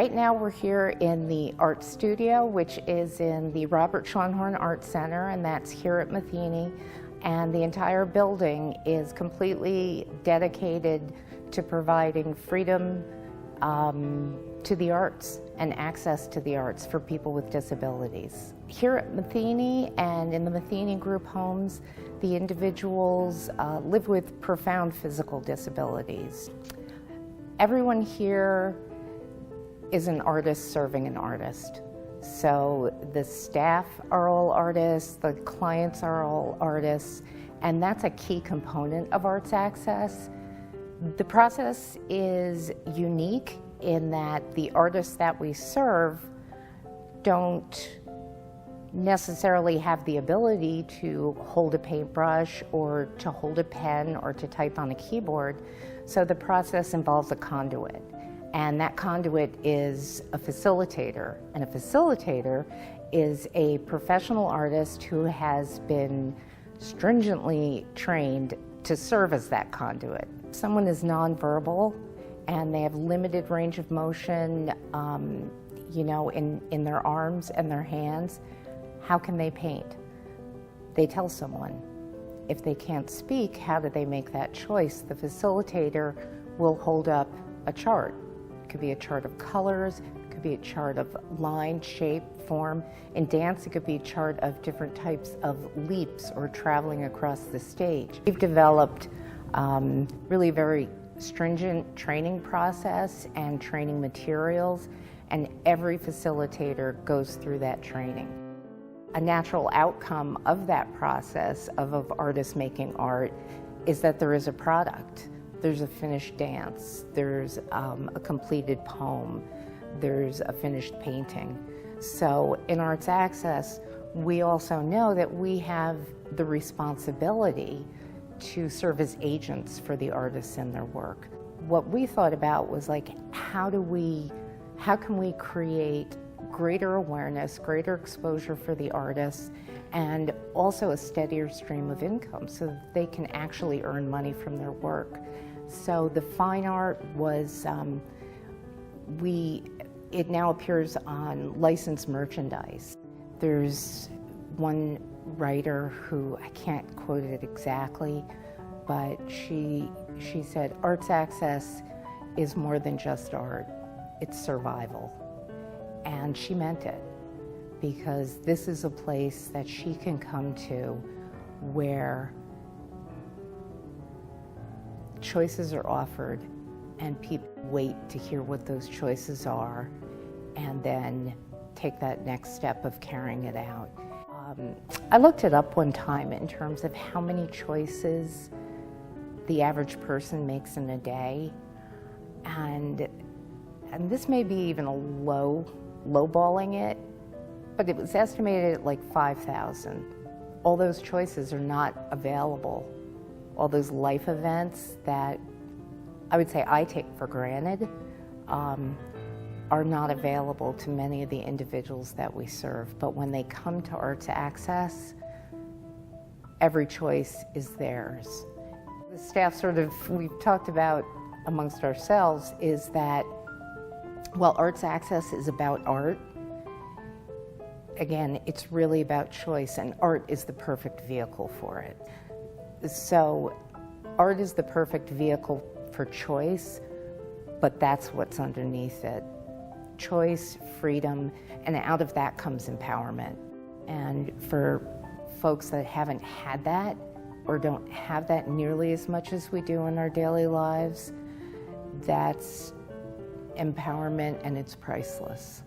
Right now we're here in the art studio, which is in the Robert Schonhorn Art Center, and that's here at Matheny. And the entire building is completely dedicated to providing freedom to the arts and access to the arts for people with disabilities. Here at Matheny and in the Matheny group homes, the individuals live with profound physical disabilities. Everyone here is an artist serving an artist. So the staff are all artists, the clients are all artists, and that's a key component of Arts Access. The process is unique in that the artists that we serve don't necessarily have the ability to hold a paintbrush or to hold a pen or to type on a keyboard. So the process involves a conduit. And that conduit is a facilitator. And a facilitator is a professional artist who has been stringently trained to serve as that conduit. Someone is nonverbal and they have limited range of motion, in their arms and their hands. How can they paint? They tell someone. If they can't speak, how do they make that choice? The facilitator will hold up a chart. It could be a chart of colors, it could be a chart of line, shape, form. In dance, it could be a chart of different types of leaps or traveling across the stage. We've developed really very stringent training process and training materials, and every facilitator goes through that training. A natural outcome of that process of artists making art is that there is a product. There's a finished dance, there's a completed poem, there's a finished painting. So in Arts Access, we also know that we have the responsibility to serve as agents for the artists in their work. What we thought about was how can we create greater awareness, greater exposure for the artists, and also a steadier stream of income so that they can actually earn money from their work. So the fine art was, it now appears on licensed merchandise. There's one writer who, I can't quote it exactly, but she said, Arts Access is more than just art, it's survival. And she meant it, because this is a place that she can come to where choices are offered and people wait to hear what those choices are and then take that next step of carrying it out. I looked it up one time in terms of how many choices the average person makes in a day, and this may be even a lowballing it, but it was estimated at like 5,000. All those choices are not available. All those life events that I would say I take for granted are not available to many of the individuals that we serve. But when they come to Arts Access, every choice is theirs. The staff we've talked about amongst ourselves is that while Arts Access is about art, again, it's really about choice, and art is the perfect vehicle for it. So art is the perfect vehicle for choice, but that's what's underneath it. Choice, freedom, and out of that comes empowerment. And for folks that haven't had that or don't have that nearly as much as we do in our daily lives, that's empowerment, and it's priceless.